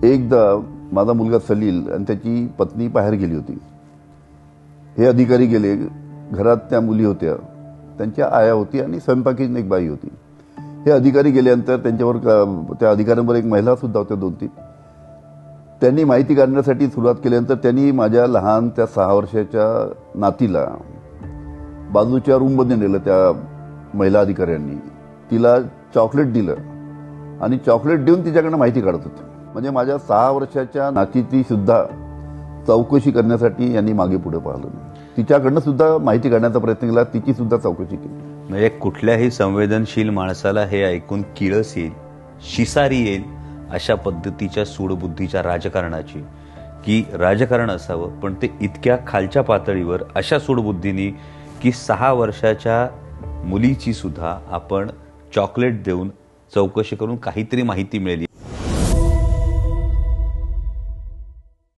एकदा माझा मुलगा सलील आणि त्याची पत्नी बाहेर गेली होती. हे अधिकारी गेले. घरात त्या मुली होत्या, त्यांच्या आया होती आणि स्वयंपाकीची एक बाई होती. हे अधिकारी गेल्यानंतर त्यांच्यावर त्या अधिकाऱ्यांवर एक महिला सुद्धा होत्या 2-3. त्यांनी माहिती काढण्यासाठी सुरुवात केल्यानंतर त्यांनी माझ्या लहान त्या 6 वर्षाच्या नातीला बाजूच्या रूममध्ये नेलं. त्या महिला अधिकाऱ्यांनी तिला चॉकलेट दिलं आणि चॉकलेट देऊन तिच्याकडनं माहिती काढत होते. म्हणजे माझ्या 6 वर्षाच्या नातीची सुद्धा चौकशी करण्यासाठी यांनी मागे पुढे पाहिलं. तिच्याकडनं सुद्धा माहिती काढण्याचा प्रयत्न केला, तिची सुद्धा चौकशी केली. म्हणजे कुठल्याही संवेदनशील माणसाला हे ऐकून किळस येईल, शिसारी येईल अशा पद्धतीच्या सूडबुद्धीच्या राजकारणाची, की राजकारण असावं पण ते इतक्या खालच्या पातळीवर अशा सूडबुद्धीनी की 6 वर्षाच्या मुलीची सुद्धा आपण चॉकलेट देऊन चौकशी करून काहीतरी माहिती मिळेल